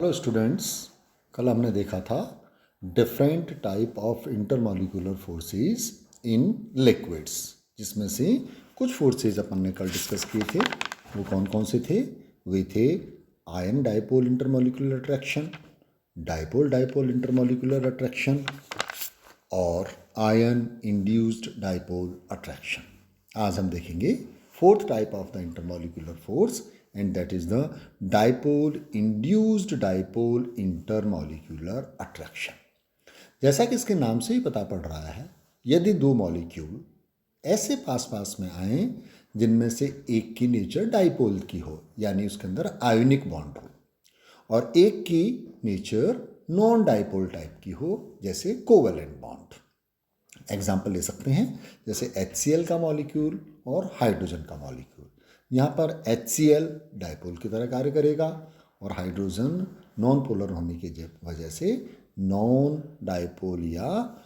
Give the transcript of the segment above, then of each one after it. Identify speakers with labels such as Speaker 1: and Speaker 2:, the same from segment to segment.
Speaker 1: Hello students, कल हमने देखा था different type of intermolecular forces in liquids, जिसमें से कुछ फोर्सेस अपन ने कल डिस्कस किए थे। वो कौन कौन से थे? वे थे ion dipole intermolecular attraction, dipole dipole intermolecular attraction और आयन इंड्यूस्ड डाइपोल अट्रैक्शन। आज हम देखेंगे fourth type of the intermolecular force, and that is the dipole induced dipole intermolecular attraction। जैसा कि इसके नाम से ही पता पड़ रहा है, यदि दो मॉलिक्यूल ऐसे पास पास में आए जिनमें से एक की नेचर डाइपोल की हो, यानी उसके अंदर आयोनिक बॉन्ड हो, और एक की नेचर नॉन डाइपोल टाइप की हो, जैसे कोवेलेंट बॉन्ड। एग्जाम्पल ले सकते हैं जैसे HCl का मॉलिक्यूल और हाइड्रोजन का मॉलिक्यूल। यहाँ पर HCl डाइपोल की तरह कार्य करेगा और हाइड्रोजन नॉन पोलर होने की वजह से नॉन डाइपोल या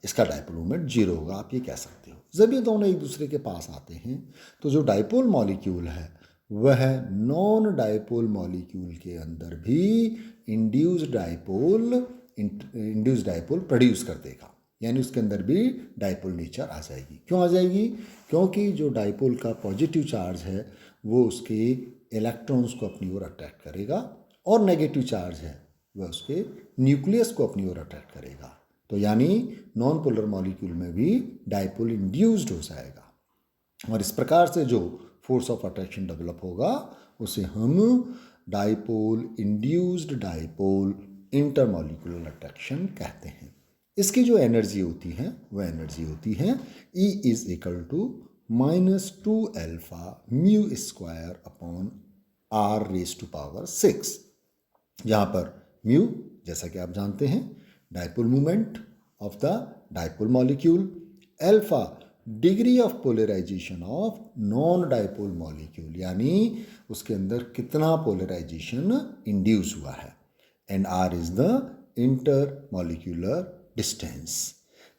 Speaker 1: इसका डाइपोल मोमेंट जीरो होगा, आप ये कह सकते हो। जब ये दोनों एक दूसरे के पास आते हैं तो जो डाइपोल मॉलिक्यूल है वह नॉन डाइपोल मॉलिक्यूल के अंदर भी इंड्यूस्ड डाइपोल प्रोड्यूस कर देगा, यानी उसके अंदर भी डाइपोल नेचर आ जाएगी। क्यों आ जाएगी? क्योंकि जो डाइपोल का पॉजिटिव चार्ज है वो उसके इलेक्ट्रॉन्स को अपनी ओर अट्रैक्ट करेगा और नेगेटिव चार्ज है वह उसके न्यूक्लियस को अपनी ओर अट्रैक्ट करेगा। तो यानी नॉन पोलर मॉलिक्यूल में भी डाइपोल इंड्यूस्ड हो जाएगा, और इस प्रकार से जो फोर्स ऑफ अट्रैक्शन डेवलप होगा उसे हम dipole induced dipole intermolecular attraction कहते हैं। इसकी जो एनर्जी होती है वह एनर्जी होती है E is equal to -2 alpha mu square upon r⁻⁶, जहाँ पर म्यू, जैसा कि आप जानते हैं, dipole moment of the dipole molecule, alpha degree of polarisation of non dipole molecule, यानी उसके अंदर कितना पोलराइजेशन इंड्यूस हुआ है, and r is the intermolecular distance.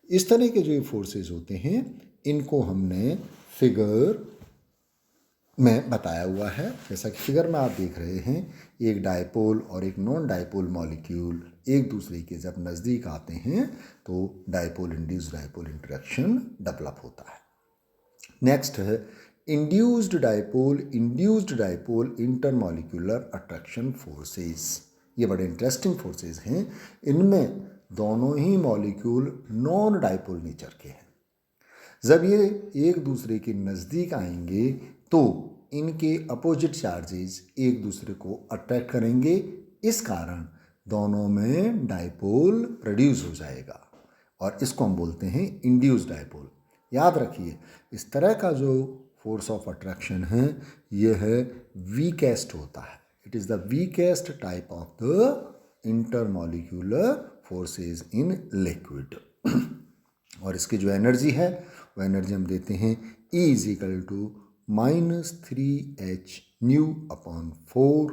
Speaker 1: इस तरह के जो फोर्सेस होते हैं इनको हमने फिगर में बताया हुआ है। जैसा कि फिगर में आप देख रहे हैं, एक डाइपोल और एक नॉन डाइपोल मॉलिक्यूल एक दूसरे के जब नज़दीक आते हैं तो dipole induced dipole interaction develop होता है। नेक्स्ट है induced dipole intermolecular attraction forces. ये बड़े इंटरेस्टिंग फोर्सेस हैं। इनमें दोनों ही मॉलिक्यूल नॉन डाइपोल नेचर के हैं। जब ये एक दूसरे के नज़दीक आएंगे तो इनके अपोजिट चार्जेस एक दूसरे को अट्रैक्ट करेंगे, इस कारण दोनों में डाइपोल प्रोड्यूस हो जाएगा और इसको हम बोलते हैं इंड्यूस्ड डाइपोल। याद रखिए, इस तरह का जो फोर्स ऑफ अट्रैक्शन है यह है वीकेस्ट होता है। It is the weakest type of the intermolecular forces in liquid. और इसकी जो एनर्जी है वो एनर्जी हम देते हैं E is equal to -3h nu upon 4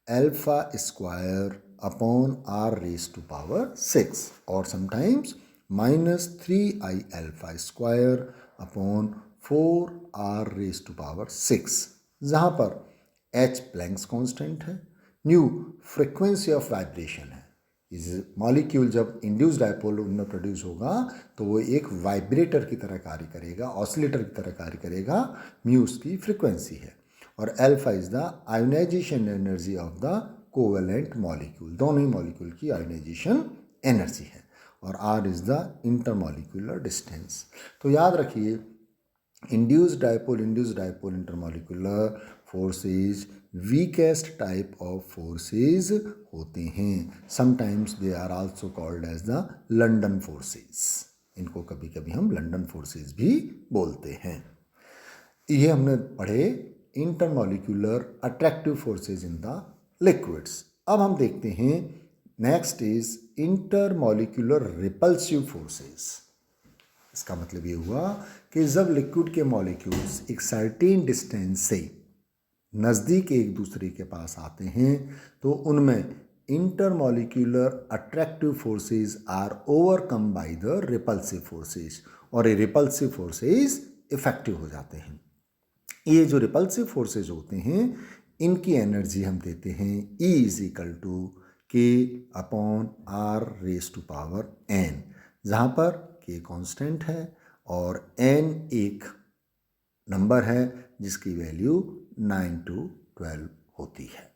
Speaker 1: alpha square upon r⁻⁶, और sometimes -3i alpha square upon 4r⁻⁶, जहाँ पर h प्लैंक्स कांस्टेंट है, न्यू फ्रीक्वेंसी ऑफ वाइब्रेशन है। इस मॉलिक्यूल जब इंड्यूस्ड डाइपोल में प्रोड्यूस होगा तो वो एक वाइब्रेटर की तरह कार्य करेगा, ऑसिलेटर की तरह कार्य करेगा। म्यू उसकी फ्रीक्वेंसी है और alpha is the ionisation energy of the covalent molecule. दोनों ही मॉलिक्यूल की आयोनाइजेशन एनर्जी है, और R is the intermolecular distance. तो याद रखिए, induced dipole intermolecular forces weakest type of forces होते हैं। Sometimes they are also called as the London forces. इनको कभी कभी हम लंदन फोर्सेस भी बोलते हैं। ये हमने पढ़े intermolecular attractive forces in the liquids. अब हम देखते हैं next is intermolecular repulsive forces. इसका मतलब ये हुआ कि जब लिक्विड के मॉलिक्यूल्स एक सर्टेन डिस्टेंस से नज़दीक एक दूसरे के पास आते हैं तो उनमें intermolecular attractive forces are overcome by the repulsive forces, और ये रिपल्सिव फोर्सेस इफेक्टिव हो जाते हैं। ये जो रिपल्सिव फोर्सेस होते हैं इनकी एनर्जी हम देते हैं E = K/R⁴n, जहाँ पर K कांस्टेंट है और n एक नंबर है जिसकी वैल्यू 9 to 12 होती है।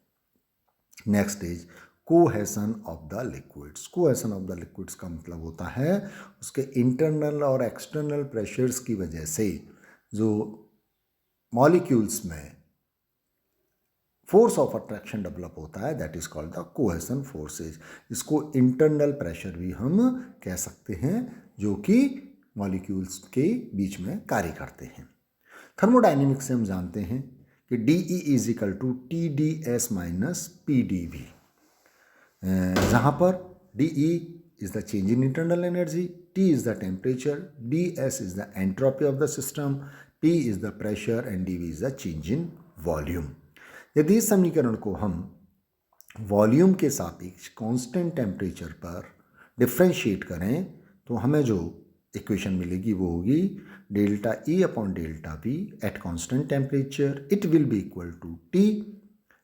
Speaker 1: Next is cohesion of the liquids. Cohesion of the liquids का मतलब होता है उसके इंटरनल और एक्सटर्नल प्रेशर्स की वजह से जो मॉलिक्यूल्स में फोर्स ऑफ अट्रैक्शन डेवलप होता है, that is called the cohesion forces. इसको इंटरनल प्रेशर भी हम कह सकते हैं जो कि मॉलिक्यूल्स के बीच में कार्य करते हैं। थर्मोडाइनमिक्स से हम जानते हैं कि DE = TdS - PdV, जहाँ पर DE is the change in internal energy, T is the temperature, DS is the entropy of the system, P is the pressure and dV is the change in volume। यदि इस समीकरण को हम volume के सापेक्ष constant temperature पर differentiate करें तो हमें जो इक्वेशन मिलेगी वो होगी ΔE/ΔV at constant temperature it will be equal to T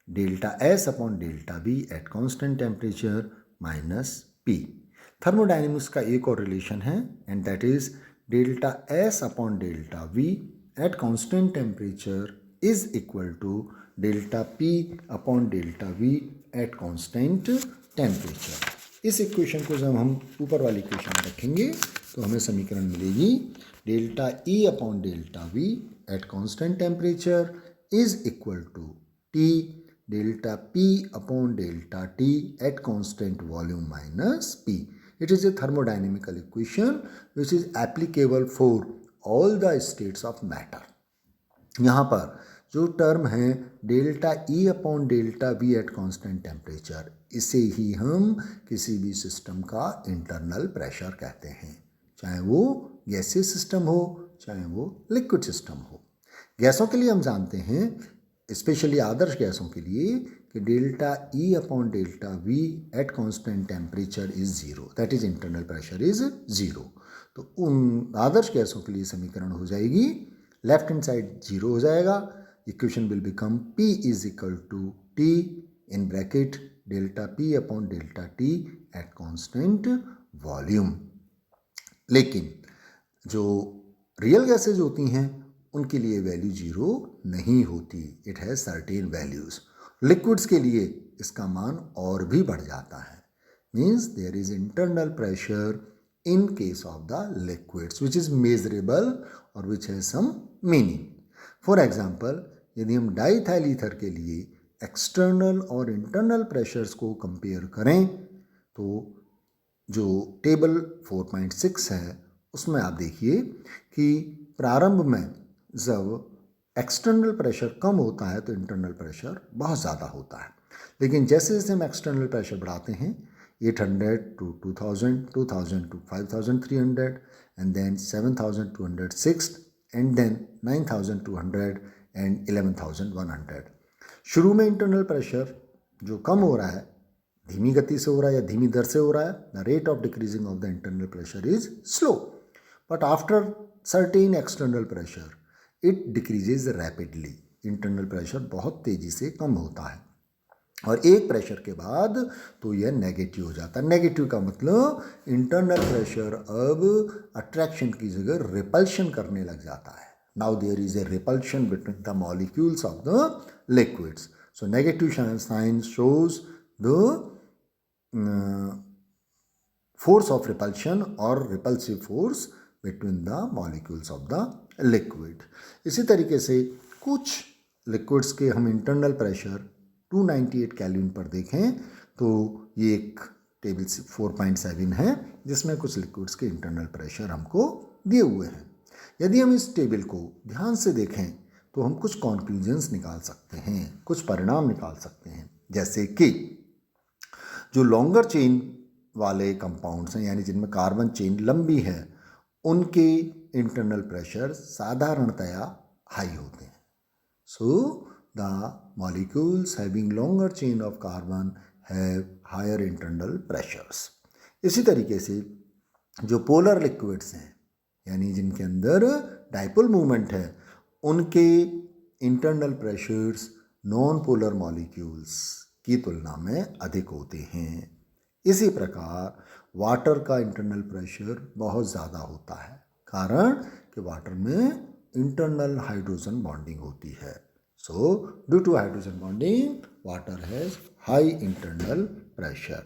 Speaker 1: ΔS/ΔV at constant temperature minus P। Thermodynamics का एक और रिलेशन है and that is ΔS/ΔV at constant temperature is equal to ΔP/ΔV at constant temperature. इस equation को जब हम ऊपर वाली इक्वेशन में रखेंगे तो हमें समीकरण मिलेगी ΔE/ΔV at constant temperature is equal to T ΔP/ΔT at constant volume minus P। It is a thermodynamical equation which is applicable for all the states of matter। यहाँ पर जो टर्म है ΔE/ΔV एट कांस्टेंट टेम्परेचर, इसे ही हम किसी भी system का internal pressure कहते हैं, चाहे वो गैसीय सिस्टम हो चाहे वो लिक्विड सिस्टम हो। गैसों के लिए हम जानते हैं, स्पेशली आदर्श गैसों के लिए, कि ΔE/ΔV at constant temperature is 0, that is internal pressure is 0। तो उन आदर्श गैसों के लिए समीकरण हो जाएगी, लेफ्ट हैंड साइड 0 हो जाएगा, equation will become P = T in bracket ΔP/ΔT at constant volume. लेकिन जो रियल गैसेज होती हैं उनके लिए वैल्यू 0 नहीं होती, it has certain values. Liquids के लिए इसका मान और भी बढ़ जाता है, means there is internal pressure in case of the liquids which is measurable और which has some meaning. For example, यदि हम डाईथाइल ईथर के लिए एक्सटर्नल और इंटरनल प्रेशर्स को कंपेयर करें तो जो टेबल 4.6 है उसमें आप देखिए कि प्रारंभ में जब एक्सटर्नल प्रेशर कम होता है तो इंटरनल प्रेशर बहुत ज़्यादा होता है, लेकिन जैसे जैसे हम एक्सटर्नल प्रेशर बढ़ाते हैं 800 to 2000, 2000 to 5300 and then 7206 and then 9200 and 11100। शुरू में इंटरनल प्रेशर जो कम हो रहा है, धीमी गति से हो रहा है या धीमी दर से हो रहा है, the rate of decreasing of the internal pressure is slow, but after certain external pressure it decreases rapidly. Internal pressure बहुत तेज़ी से कम होता है और एक प्रेशर के बाद तो यह नेगेटिव हो जाता है। नेगेटिव का मतलब इंटरनल प्रेशर अब अट्रैक्शन की जगह रिपल्शन करने लग जाता है। Now there is a repulsion between the molecules of the liquids, so negative sign shows the force of repulsion or repulsive force between the molecules of the liquid। इसी तरीके से कुछ लिक्विड्स के हम इंटरनल प्रेशर 298 केल्विन पर देखें तो ये एक टेबल 4.7 है जिसमें कुछ लिक्विड्स के इंटरनल प्रेशर हमको दिए हुए हैं। यदि हम इस टेबल को ध्यान से देखें तो हम कुछ कॉन्क्लूजन्स निकाल सकते हैं, कुछ परिणाम निकाल सकते हैं, जैसे कि जो लॉन्गर चेन वाले कंपाउंड्स हैं, यानी जिनमें कार्बन चेन लंबी है, उनके इंटरनल प्रेशर साधारणतया हाई होते हैं। So the molecules having longer chain of carbon have higher internal pressures. इसी तरीके से जो पोलर लिक्विड्स हैं, यानी जिनके अंदर डाइपोल मूवमेंट है, उनके internal pressures non polar molecules की तुलना में अधिक होते हैं। इसी प्रकार वाटर का इंटरनल प्रेशर बहुत ज़्यादा होता है, कारण कि वाटर में इंटरनल हाइड्रोजन बॉन्डिंग होती है। So due to hydrogen bonding water has high internal pressure.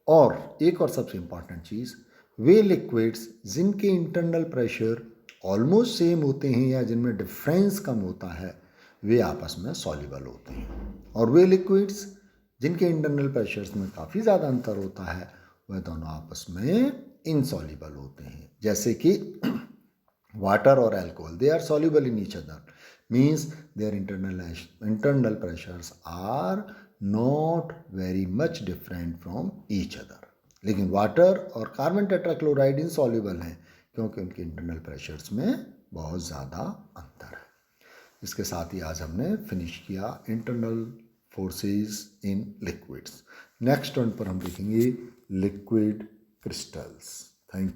Speaker 1: और एक और सबसे इम्पॉर्टेंट चीज़, वे लिक्विड्स जिनके इंटरनल प्रेशर ऑलमोस्ट सेम होते हैं या जिनमें डिफरेंस कम होता है, वे आपस में सॉल्युबल होते हैं। और वे लिक्विड्स जिनके इंटरनल प्रेशर्स में काफ़ी ज़्यादा अंतर होता है, वह दोनों आपस में इनसॉल्युबल होते हैं। जैसे कि वाटर और alcohol, they are soluble in each other, means their internal pressures are not very much different from each other. लेकिन वाटर और कार्बन टेट्राक्लोराइड इनसॉल्युबल हैं क्योंकि उनके इंटरनल प्रेशर्स में बहुत ज़्यादा अंतर है। इसके साथ ही आज हमने फिनिश किया internal forces in liquids. Next turn पर हम देखेंगे लिक्विड क्रिस्टल्स।